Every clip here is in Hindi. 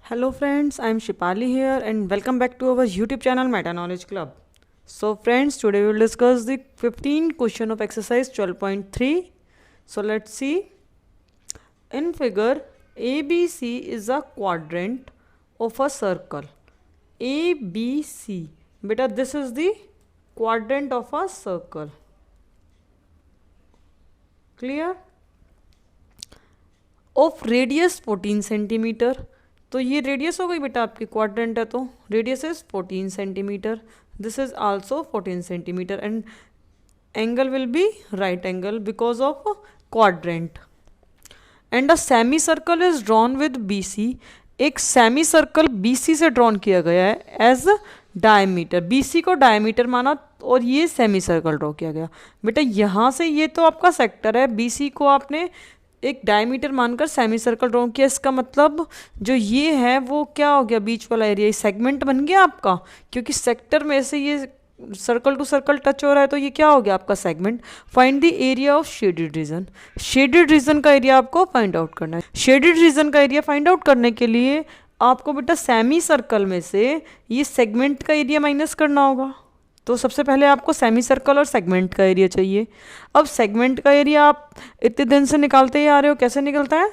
Hello friends, I am Shipali here and welcome back to our YouTube channel Meta Knowledge Club. So friends, today we will discuss the 15 question of exercise 12.3. So let's see. In figure, ABC is a quadrant of a circle. ABC. Beta, this is the quadrant of a circle. Clear? Of radius 14 centimeter. तो ये रेडियस हो गई बेटा, आपकी क्वाड्रेंट है तो radius is 14 centimetre. This is also 14 centimetre and angle will be right angle because of quadrant. And a semi circle is drawn with BC. एक सेमी सर्कल BC से ड्रॉन किया गया है एज डायमीटर. BC को डायमीटर माना और ये सेमी सर्कल ड्रॉ किया गया. बेटा यहाँ से ये तो आपका सेक्टर है, BC को आपने एक डायमीटर मानकर सेमी सर्कल ड्रॉ किया. इसका मतलब जो ये है वो क्या हो गया, बीच वाला एरिया सेगमेंट बन गया आपका, क्योंकि सेक्टर में से ये सर्कल टू सर्कल टच हो रहा है तो ये क्या हो गया आपका segment. Find the area of shaded reason. Shaded region का एरिया आपको फाइंड आउट करना है. शेडेड रीजन का एरिया फाइंड आउट करने के लिए आपको बेटा सेमी सर्कल में से ये सेगमेंट का एरिया माइनस करना होगा. तो सबसे पहले आपको सेमी सर्कल और सेगमेंट का एरिया चाहिए. अब सेगमेंट का एरिया आप इतने दिन से निकालते ही आ रहे हो, कैसे निकलता है,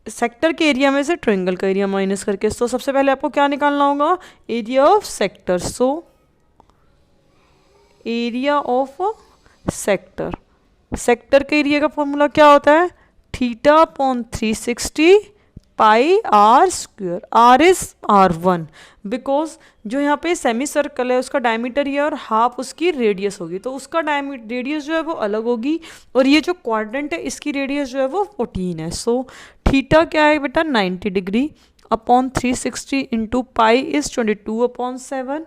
सेक्टर के एरिया में से ट्रायंगल का एरिया माइनस करके. तो सबसे पहले आपको क्या निकालना होगा, area of sector. So area of sector, sector के एरिया का फॉर्मूला क्या होता है, theta upon 360 pi are square. R is R1 because जो यहाँ पे सेमी सर्कल है उसका डायमीटर ये और हाफ उसकी रेडियस होगी, तो उसका रेडियस जो है वो अलग होगी और ये जो क्वाड्रेंट है इसकी रेडियस जो है वो 14 है. सो थीटा क्या है बेटा 90 degree upon 360 into pi is 22/7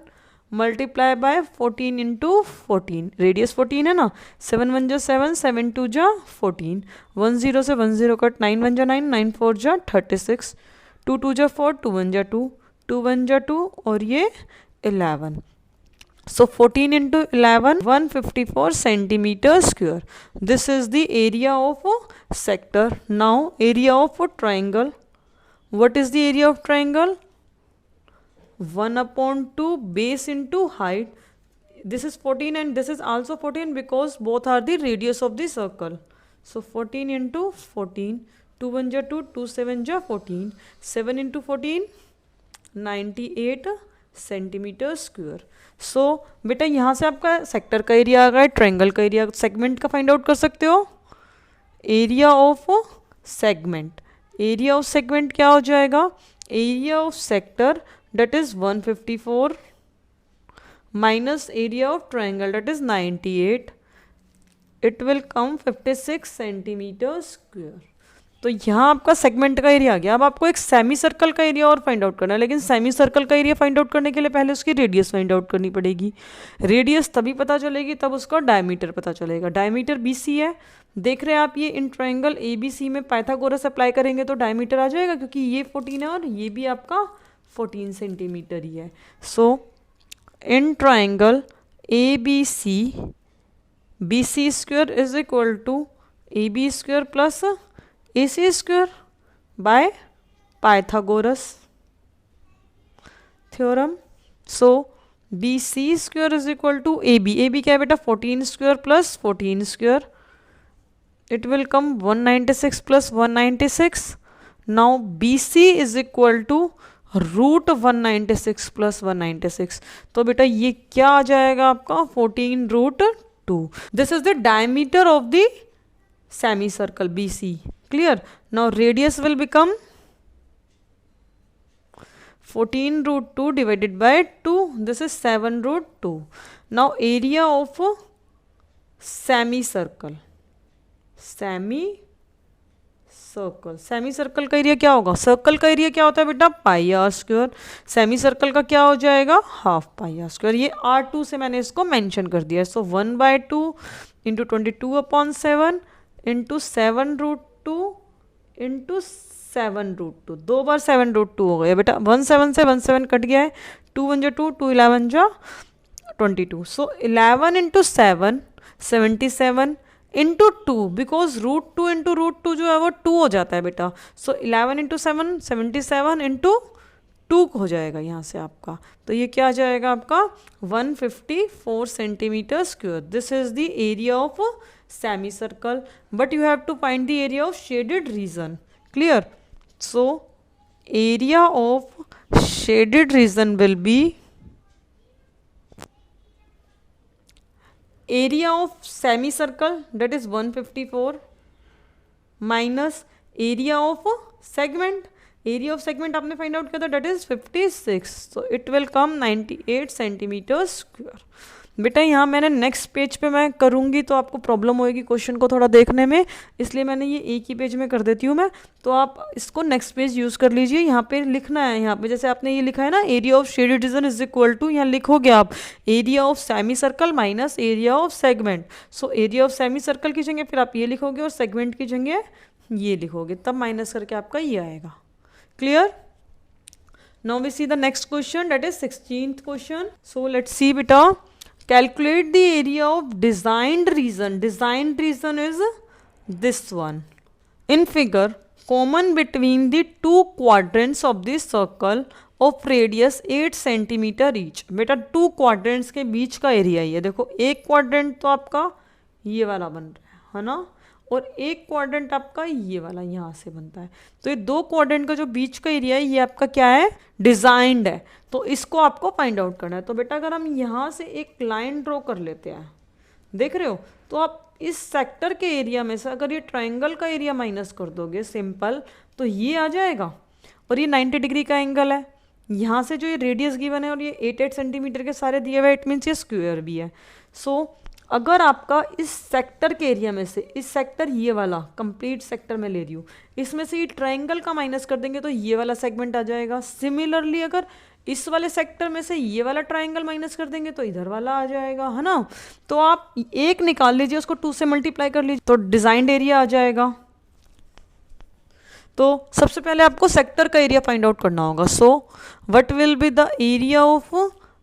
multiply by 14 into 14. Radius 14 है ना, 7 1 जा 7, 7 2 जा 14, 1 0 से 1 0 कट, 9 1 जा 9, 9 4 जा 36, 2 2 जा 4, 2 1 जा 2, 2 1 जा 2 और ये 11. So 14 into 11, 154 centimeter square. This is the area of a sector. Now area of a triangle. What is the area of triangle? 1/2 base into height. This is 14 and this is also 14 because both are the radius of the circle. So 14 into 14, 2 1 ja 2, 2 7 ja 14, 7 into 14, 98 centimetre square. सो बेटा यहाँ से आपका सेक्टर का एरिया आ गया, ट्रायंगल का एरिया, सेगमेंट का फाइंड आउट कर सकते हो. Area of segment, area of segment क्या हो जाएगा, area of sector that is 154 minus area of triangle that is 98, it will come 56 centimeter square. तो यहाँ आपका सेगमेंट का एरिया आ गया. अब आपको एक सेमी सर्कल का एरिया और फाइंड आउट करना है, लेकिन सेमी सर्कल का एरिया फाइंड आउट करने के लिए पहले उसकी रेडियस फाइंड आउट करनी पड़ेगी. रेडियस तभी पता चलेगी तब उसका डायमीटर पता चलेगा. डायमीटर BC है, देख रहे हैं आप, ये इन ट्रायंगल ABC में पाइथागोरस अप्लाई करेंगे तो डायमीटर आ जाएगा, क्योंकि ये 14 है और ये भी आपका 14 सेंटीमीटर ही है. So in triangle ABC, BC square is equal to AB square plus AC square by Pythagoras theorem. So BC square is equal to AB. AB क्या है बेटा, 14 square plus 14 square. It will come 196 plus 196. Now BC is equal to root 196 plus 196. तो बेटा ये क्या आ जाएगा आपका 14√2. This is the diameter of the semicircle BC. Clear. Now radius will become 14√2 divided by 2. This is 7√2. Now area of semi circle, semi circle, semi circle का एरिया क्या होगा, सर्कल का एरिया क्या होता है बेटा पाई आर स्क्वायर. सेमी सर्कल का क्या हो जाएगा, हाफ पाई आर स्क्वायर. ये R2 से मैंने इसको मेंशन कर दिया है. सो 1/2 इंटू 22/7 इंटू 7√2 इंटू 7√2. 2 बार 7√2 हो गया बेटा. 1 7 से 1 7 कट गया है. 2 1 जा 2, 2 11 जा 22. सो 11 इंटू 7 77 इंटू 2 बिकॉज √2 इंटू √2 जो है वो 2 हो जाता है बेटा. सो 11 इंटू 7 77 इंटू 2 हो जाएगा यहाँ से आपका। तो ये क्या आ जाएगा आपका 154 centimetre square. This is the area of semi circle, but you have to find the area of shaded region. Clear? So area of shaded region will be area of semicircle, that is 154, minus area of segment. Area of segment आपने फाइंड आउट किया था, that is 56, so it will come 98 centimetre square. बेटा यहाँ मैंने नेक्स्ट पेज पे मैं करूँगी तो आपको प्रॉब्लम होएगी क्वेश्चन को थोड़ा देखने में, इसलिए मैंने ये एक ही पेज में कर देती हूँ मैं। तो आप इसको नेक्स्ट पेज यूज़ कर लीजिए। यहाँ पे लिखना है, यहाँ पे जैसे आपने ये लिखा है ना, area of shaded region is equal to, यहाँ लिखोगे आप area of semi circle minus area of segment. So area of semi circle की जगह फिर आप ये लिखोगे और सेगमेंट की जगह ये लिखोगे, तब माइनस करके आपका ये आएगा। Clear? Now we see the next question, that is 16th question. So let's see बेटा, calculate the area of designed region. Designed region is this one. In figure, common between the two quadrants of the circle of radius 8 centimetre each. बेटा 2 quadrants के बीच का एरिया ये देखो, एक क्वाड्रेंट तो आपका ये वाला बन रहा है ना, और एक क्वाड्रेंट आपका ये वाला यहाँ से बनता है। तो ये 2 क्वाड्रेंट का जो बीच का एरिया है ये आपका क्या है, डिजाइंड है। तो इसको आपको फाइंड आउट करना है। तो बेटा अगर हम यहाँ से एक लाइन ड्रॉ कर लेते हैं, देख रहे हो, तो आप इस सेक्टर के एरिया में से अगर ये ट्राइंगल का एरिया माइनस कर दोगे सिंपल, तो ये आ जाएगा। और ये 90 डिग्री का एंगल है, यहाँ से जो ये रेडियस गिवन है और ये 8 सेंटीमीटर के सारे दिए हुए, इट मीन्स ये स्क्वायर भी है। सो अगर आपका इस सेक्टर के एरिया में से, इस सेक्टर ये वाला कंप्लीट सेक्टर में ले रही हूँ, इसमें से ये ट्रायंगल का माइनस कर देंगे तो ये वाला सेगमेंट आ जाएगा। सिमिलरली अगर इस वाले सेक्टर में से ये वाला ट्रायंगल माइनस कर देंगे तो इधर वाला आ जाएगा, है ना। तो आप एक निकाल लीजिए, उसको 2 से मल्टीप्लाई कर लीजिए तो डिजाइंड एरिया आ जाएगा। तो सबसे पहले आपको सेक्टर का एरिया फाइंड आउट करना होगा। So what will be the area of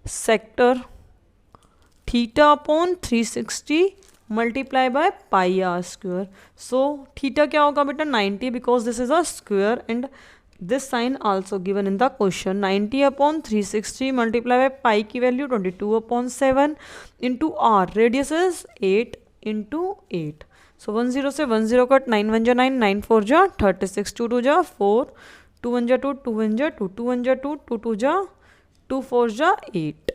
sector, theta upon 360 multiply by pi are square. So theta क्या होगा बेटा 90, because this is a square and this sign also given in the question. 90 upon 360 multiply by pi की value 22 upon 7 into R, radius is 8 into 8। So 10 से 10 कट, 9 1 जा 9, 9 4 जा 36, 2 2 जा 4, 2 1 जा 2, 2 1 जा 2, 2 1 जा 2, 2 2 जा 2, 4 जा 8।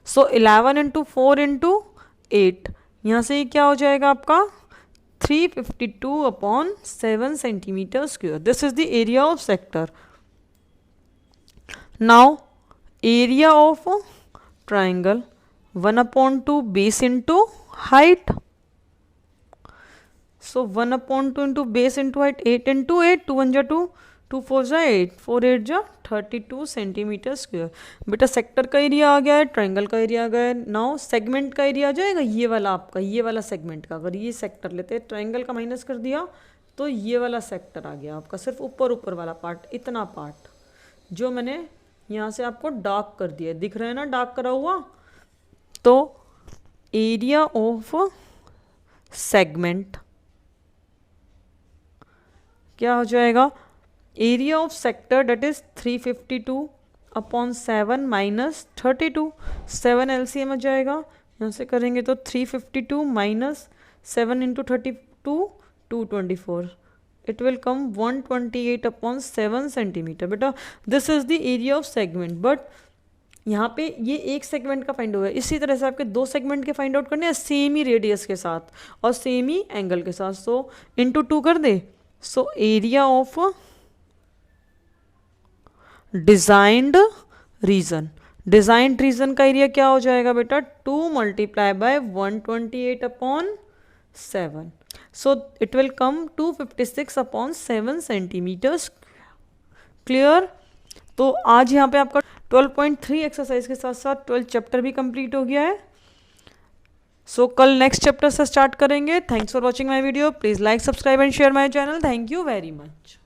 सो 11 इंटू 4 इंटू 8, यहाँ से क्या हो जाएगा आपका 352 upon 7 centimetre square. This is the area of sector. Now area of triangle 1/2 base into height. So 1/2 into base into height, 8 into 8, 2 1 जा 2, 2 4 जा 8, 4 8 जा 32 सेंटीमीटर स्क्वायर। बेटा सेक्टर का एरिया आ गया है, ट्रायंगल का एरिया आ गया है। नाउ सेगमेंट का एरिया आ जाएगा ये वाला आपका, ये वाला सेगमेंट का। अगर ये सेक्टर लेते हैं, ट्रायंगल का माइनस कर दिया तो ये वाला सेक्टर आ गया आपका, सिर्फ ऊपर ऊपर वाला पार्ट, इतना पार्ट जो मैंने यहाँ से आपको डार्क कर दिया, दिख रहा है ना डार्क करा हुआ। तो एरिया ऑफ सेगमेंट क्या हो जाएगा, area of sector that is 352 upon 7 minus 32, 7 LCM आ जाएगा। यहाँ से करेंगे तो 352 minus 7 into 32, 224, it will come 128 upon 7 centimetre. बेटा this is the area of segment, but यहाँ पे ये एक सेगमेंट का फाइंड हुआ है। इसी तरह से आपके 2 सेगमेंट के फाइंड आउट करने हैं, सेम ही रेडियस के साथ और सेम ही एंगल के साथ। सो इंटू 2 कर दे। So area of designed region, designed region का एरिया क्या हो जाएगा बेटा 2 multiply by 128 upon 7। So it will come 256 upon 7 centimetre. Clear? तो आज यहाँ पे आपका 12.3 एक्सरसाइज के साथ साथ 12 चैप्टर भी कंप्लीट हो गया है। सो कल नेक्स्ट चैप्टर से स्टार्ट करेंगे। Thanks for watching my video. Please like, subscribe and share my channel. Thank you very much.